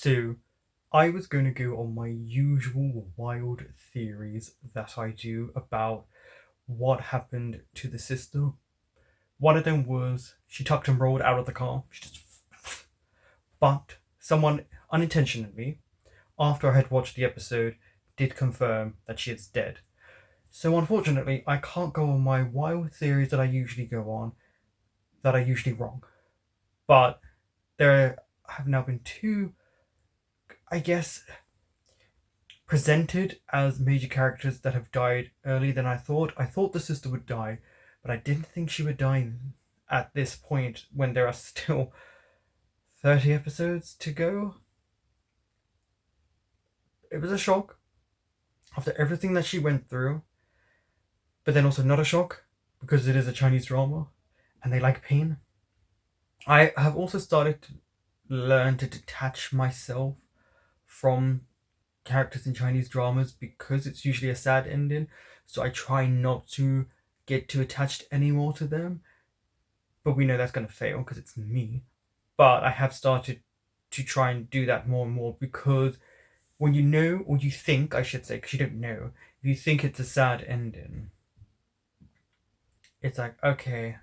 So, I was going to go on my usual wild theories that I do about what happened to the sister. One of them was she tucked and rolled out of the car. But someone unintentionally, after I had watched the episode, did confirm that she is dead. So unfortunately, I can't go on my wild theories that I usually go on, that are usually wrong. But there have now been two, I guess, presented as major characters that have died earlier than I thought. I thought the sister would die, but I didn't think she would die at this point when there are still 30 episodes to go. It was a shock after everything that she went through, but then also not a shock because it is a Chinese drama and they like pain. I have also started to learn to detach myself from characters in Chinese dramas because it's usually a sad ending, so I try not to get too attached anymore to them. But we know that's going to fail because it's me. But I have started to try and do that more and more because when you know, or you think, I should say, because you don't know, if you think it's a sad ending, it's like, okay,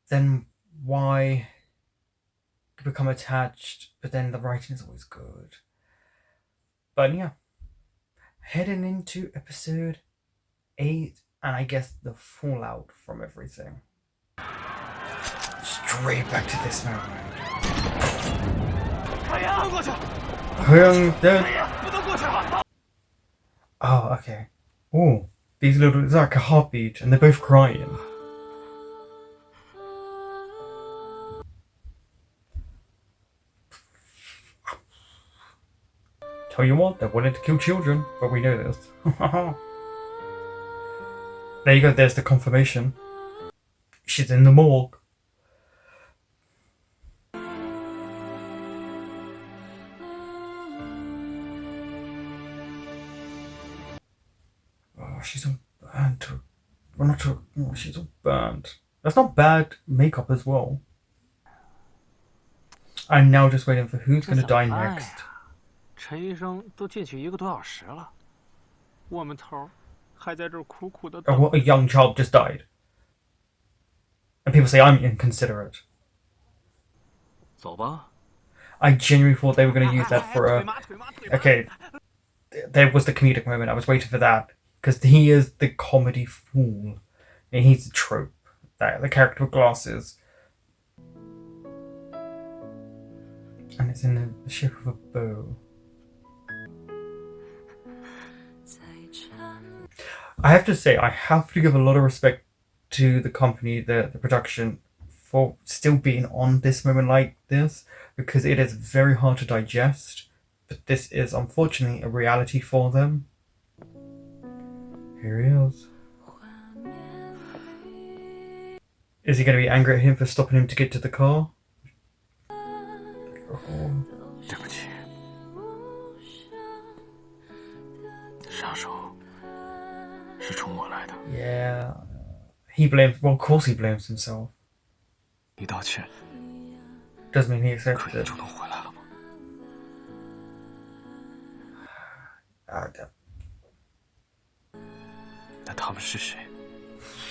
then why become attached? But then the writing is always good. But yeah, heading into episode 8, and I guess the fallout from everything. Straight back to this moment. Oh, okay. Oh, it's like a heartbeat, and they're both crying. Tell you what, they wanted to kill children, but we know this. There you go, there's the confirmation. She's in the morgue. Oh, she's all burnt. She's all burnt. That's not bad makeup as well. I'm now just waiting for who's going to die next. 陈医生都进去1个多小时了，我们头还在这儿苦苦的等。 What a young child just died. And people say I'm inconsiderate. 走吧。 I genuinely thought they were going to use that for a... Okay, there was the comedic moment. I was waiting for that. Because he is the comedy fool. And he's the trope. The character with glasses. And it's in the shape of a bow. I have to say, I have to give a lot of respect to the company, the production, for still being on this moment like this, because it is very hard to digest, but this is unfortunately a reality for them. Here he is. Is he going to be angry at him for stopping him to get to the car? Oh. 对不起，杀手是冲我来的。 Yeah, he blames. Well, of course he blames himself. 你道歉， Doesn't mean he accepts 可以 it. 就能回来了吗？ 那他们是谁？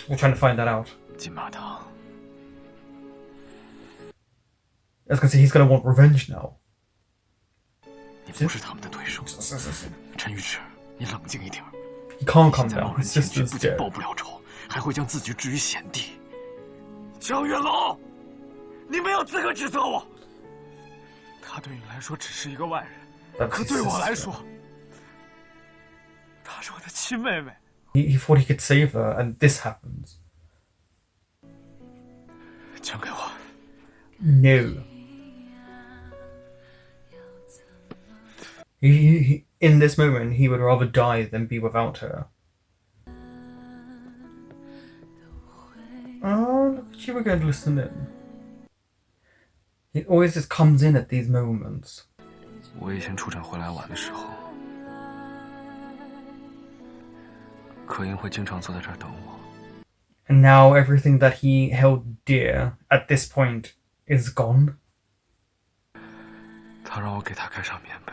We're trying to find that out. 金马堂。 I was going to say he's going to want revenge now. 你不是他们的对手。陈玉池，你冷静一点。 He can't calm 现在 down. 冒 His 人前 sister's 去，不仅 dead. 报不了仇，还会将自己置于险地。江月楼，你没有资格指责我。他对你来说只是一个外人， That's 可 his 对我来 sister. 说，她是我的亲妹妹。 He thought he could save her, and this happens. 交给我。 No. In this moment, he would rather die than be without her. Oh, look at you again listening. He always just comes in at these moments. 我以前出诊回来晚的时候，可英会经常坐在这儿等我。 And now everything that he held dear at this point is gone. 他让我给他盖上棉被，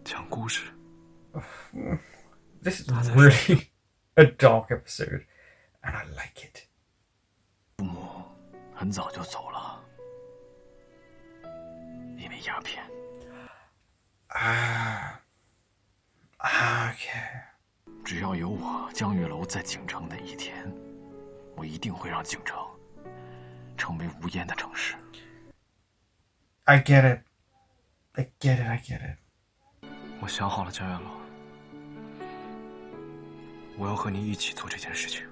讲故事。This is really a dark episode, and I like it. 父母很早就走了，因为鸦片。Okay. 只要有我江月楼在京城的一天，我一定会让京城成为无烟的城市。I get it. I get it. 我想好了，江月楼，我要和你一起做这件事情。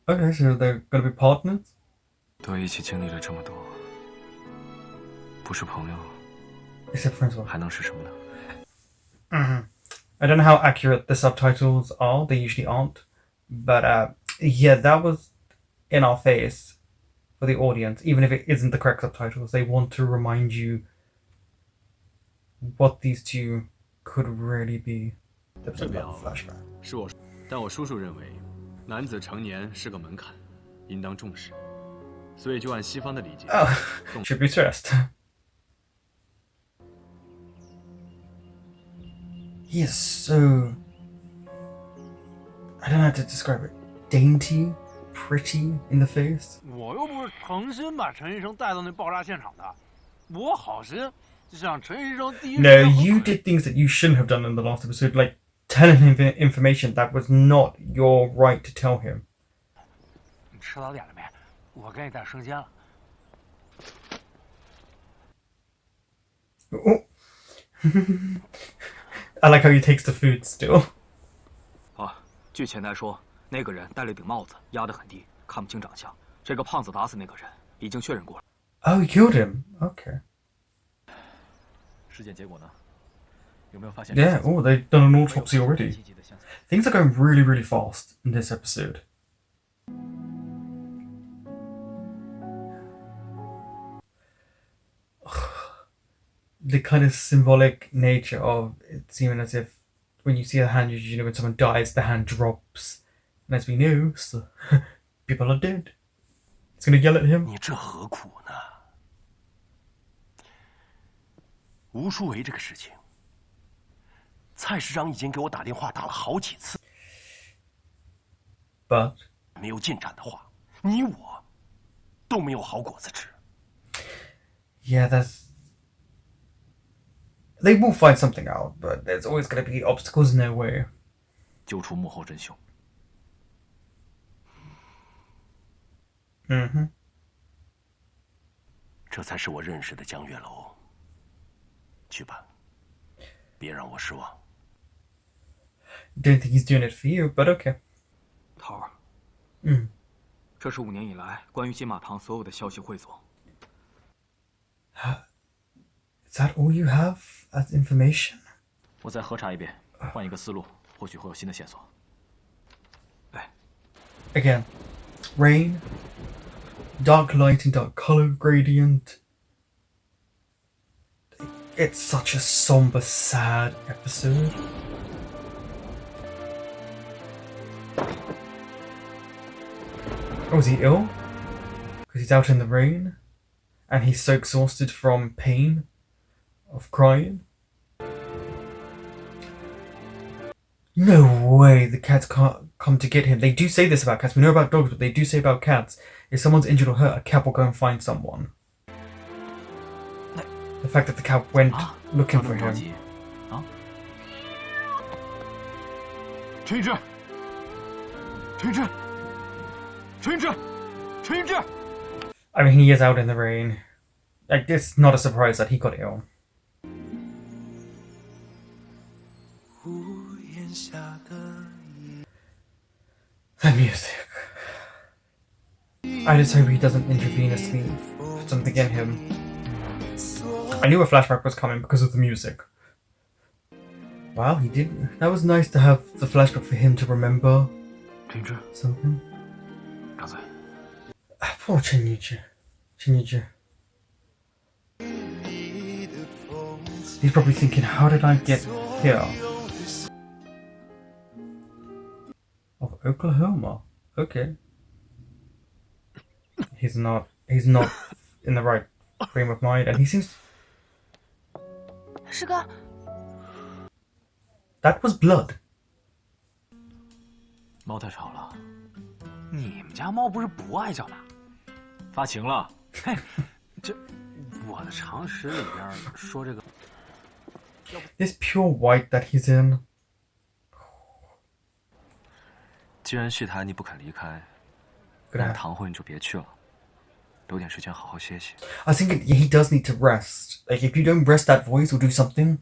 Okay, so they're gonna be partners? 都一起经历了这么多，不是朋友， Except friends. 还能是什么呢？ I don't know how accurate the subtitles are. They usually aren't. But yeah, that was in our face for the audience. Even if it isn't the correct subtitles, they want to remind you what these two could really be. 这表是我，但我叔叔认为，男子成年是个门槛，应当重视，所以就按西方的理解， should be stressed. He is so, I don't know how to describe it. Dainty, pretty in the face. 我又不是诚心把陈医生带到那爆炸现场的，我好心就想陈医生第一。No, you did things that you shouldn't have done in the last episode, like telling him information that was not your right to tell him. 你吃早点了没？我给你带生鲜了。Oh. I like how he takes the food still. 据前台说，那个人戴了顶帽子，压得很低，看不清长相。这个胖子打死那个人，已经确认过了。Oh, he killed him. Okay. 尸检结果呢？有没有发现？ Yeah. Oh, they've done an autopsy already. Things are going really, really fast in this episode. The kind of symbolic nature of it seeming as if when you see a hand, usually when someone dies, the hand drops. And as we know, so people are dead. It's gonna yell at him. 你这何苦呢？吴淑维这个事情，蔡市长已经给我打电话打了好几次， But 没有进展的话，你我都没有好果子吃。 yeah, they will find something out, but there's always gonna be obstacles in their way. 揪出幕后真凶。 Mm-hmm. 这才是我认识的江月楼。去吧，别让我失望。 Don't think he's doing it for you, but okay. 桃儿，嗯，这是5年以来关于金马堂所有的消息汇总。 Is that all you have as information? 我再核查一遍，换一个思路，或许会有新的线索。哎 Again, rain, dark lighting, dark color gradient. It's such a somber, sad episode. Oh, is he ill? Because he's out in the rain? And he's so exhausted from pain of crying? No way the cats can't come to get him. They do say this about cats. We know about dogs, but they do say about cats. If someone's injured or hurt, a cat will go and find someone. The fact that the cat went looking for him. 陈一志，陈一志，陈一志，陈一志。 I mean, he is out in the rain. Like, it's not a surprise that he got ill. The music. I just hope he doesn't intravenously put something in him. I knew a flashback was coming because of the music. Wow, he did. That was nice to have the flashback for him to remember something. Poor Chen Yuji. He's probably thinking, how did I get here? Of Oklahoma. Okay. He's not in the right frame of mind, and he seems 师哥， That was blood. 猫太吵了，你们家猫不是不爱叫吗？发情了。嘿，这我的常识里边说这个。 This pure white that he's in. 既然戏台你不肯离开，那么堂会你就别去了，留点时间好好歇歇。 I think he does need to rest. Like, if you don't rest that voice or do something,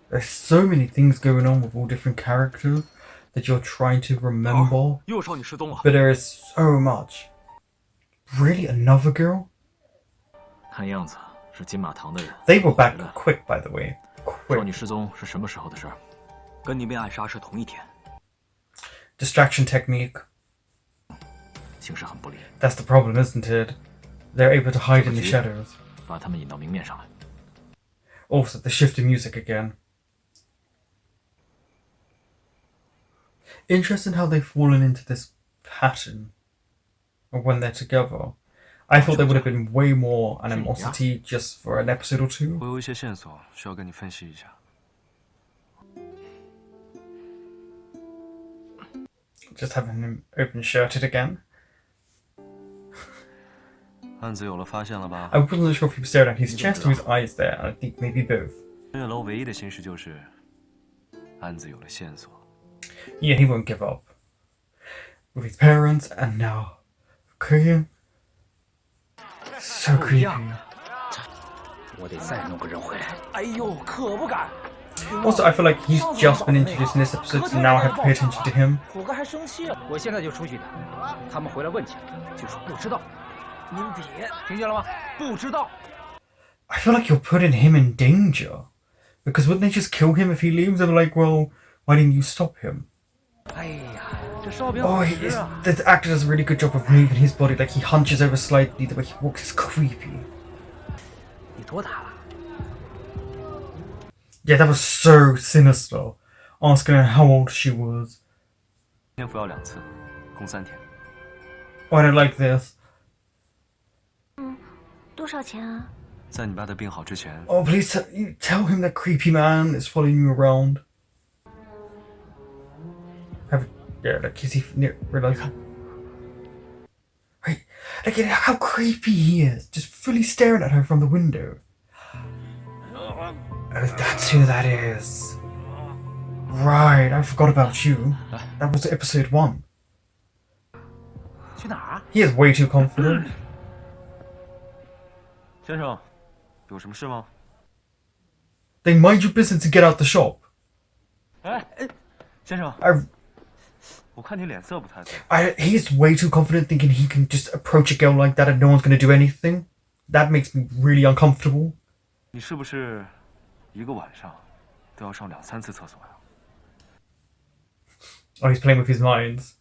there's so many things going on with all different characters that you're trying to remember. 又有少女失踪了。 But there is so much. Really, another girl? 看样子是金马堂的人。 They were back 回来了 quick, by the way. 少女 Quick. 失踪是什么时候的事儿？跟你被暗杀是同一天， Distraction technique. 形势很不利， That's the problem, isn't it? They're able to hide in the shadows. 把他们引到明面上来。 Also, the shift in music again. Interesting how they've fallen into this pattern of when they're together. I thought there would have been way more animosity just for an episode or two. 我有一些线索需要跟你分析一下。 Just having him open shirted again. 案子有了发现了吧？ I wasn't sure if he stared at his chest or his eyes there. I think maybe both. 音乐楼唯一的心事就是案子有了线索。 Yeah, he won't give up. With his parents and now Korean. So creepy. 我得再弄个人回来。哎呦，可不敢！ Also, I feel like he's just been introduced in this episode, so now I have to pay attention to him. 虎哥还生气了，我现在就出去的。他们回来问起来，就说不知道。您别听见了吗？不知道。 I feel like you're putting him in danger. Because wouldn't they just kill him if he leaves? They're like, well, why didn't you stop him? 哎呀，这烧饼 Oh, 好 he 吃 is, 啊！ the actor does a really good job of moving his body. Like, he hunches over slightly. The way he walks is creepy. 你多大了？ Yeah, that was so sinister. Asking her how old she was. 天服药2次，共3天。 Oh, I don't like this. 多少钱啊？在你爸的病好之前， Oh, please you tell him that creepy man is following you around. Yeah, like, is he realizing? Right, look at how creepy he is. Just fully staring at her from the window. Oh, that's who that is. Right, I forgot about you. That was episode 1. 去哪儿？ He is way too confident. 先生，有什么事吗？ They mind your business to get out the shop. 哎，先生， I 我看你脸色不太对。 He's way too confident thinking he can just approach a girl like that and no one's going to do anything. That makes me really uncomfortable. 你是不是一个晚上都要上2、3次厕所呀？ Oh, he's playing with his minds.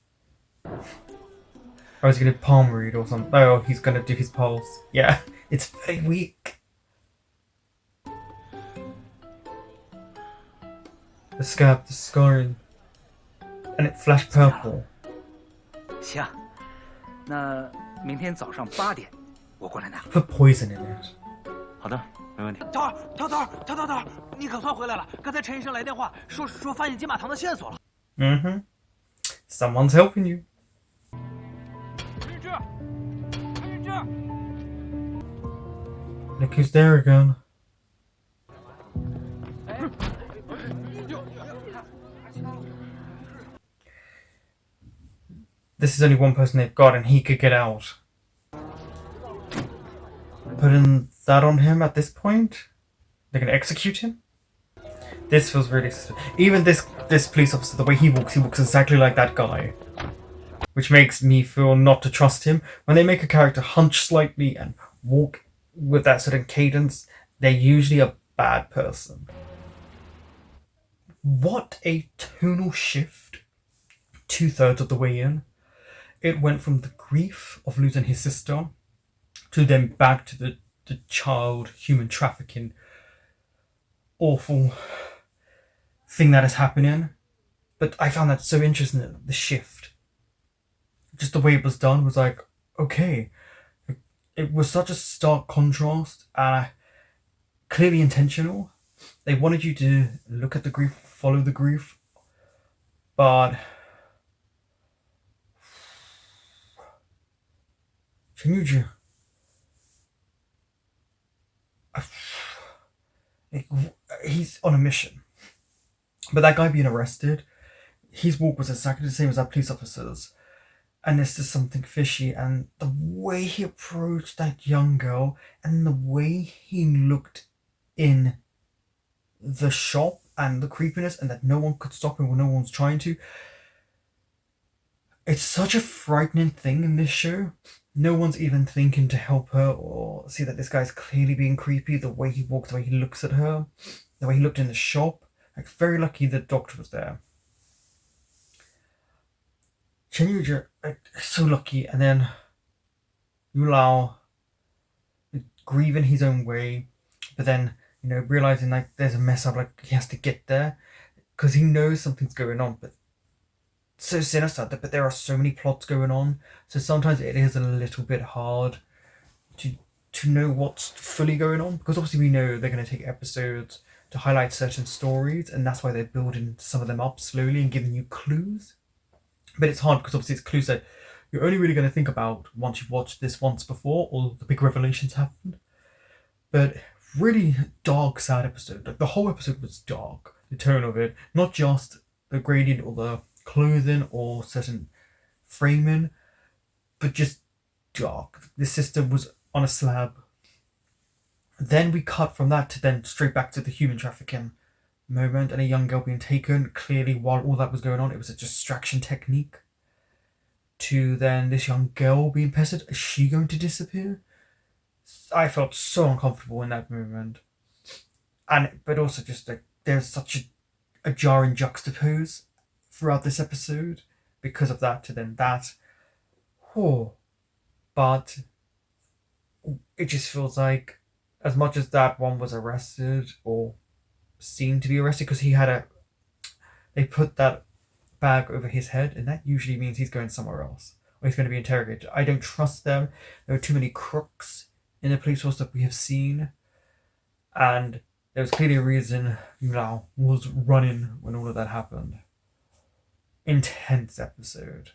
Or is he going to palm read or something? Oh, he's going to do his pulse. Yeah, it's very weak. The scab, the scarring. And it flashed purple. 行，那明天早上8点，我过来拿。 Put poison in it. 好的，没问题。头儿，你可算回来了！刚才陈医生来电话说发现金马堂的线索了。 Mm-hmm. Someone's helping you. 陈玉芝， Look who's there again. This is only one person they've got and he could get out. Putting that on him at this point? They're gonna execute him? This feels really suspicious. Even this police officer, the way he walks exactly like that guy. Which makes me feel not to trust him. When they make a character hunch slightly and walk with that certain cadence, they're usually a bad person. What a tonal shift 2/3 of the way in. It went from the grief of losing his sister to then back to the child human trafficking awful thing that is happening. But I found that so interesting, the shift. Just the way it was done was like, okay. It was such a stark contrast. clearly intentional. They wanted you to look at the grief, follow the grief, but Chenyuju, he's on a mission. But that guy being arrested, his walk was exactly the same as that police officer's. And there's just something fishy. And the way he approached that young girl and the way he looked in the shop and the creepiness and that no one could stop him when no one's trying to. It's such a frightening thing in this show. No one's even thinking to help her or see that this guy's clearly being creepy. The way he walks, the way he looks at her, the way he looked in the shop. Like, very lucky the doctor was there. Chenyuja, so lucky. And then Yulao grieving his own way, but then, realizing like there's a mess up, like he has to get there because he knows something's going on, but so sinister. But there are so many plots going on, so sometimes it is a little bit hard to know what's fully going on, because obviously we know they're going to take episodes to highlight certain stories, and that's why they're building some of them up slowly and giving you clues. But it's hard because obviously it's clues that you're only really going to think about once you've watched this once before or the big revelations happened. But really dark, sad episode. Like, the whole episode was dark. The tone of it, not just the gradient or the clothing or certain framing, but just dark. The sister was on a slab. Then we cut from that to then straight back to the human trafficking moment and a young girl being taken. Clearly, while all that was going on, it was a distraction technique. To then this young girl being pestered. Is she going to disappear? I felt so uncomfortable in that moment. But also just like there's such a jarring juxtapose throughout this episode because of that to then that. But it just feels like, as much as that one was arrested or seemed to be arrested, because they put that bag over his head, and that usually means he's going somewhere else or he's going to be interrogated. I don't trust them. There are too many crooks in the police force that we have seen, and there was clearly a reason Yulao was running when all of that happened. Intense episode.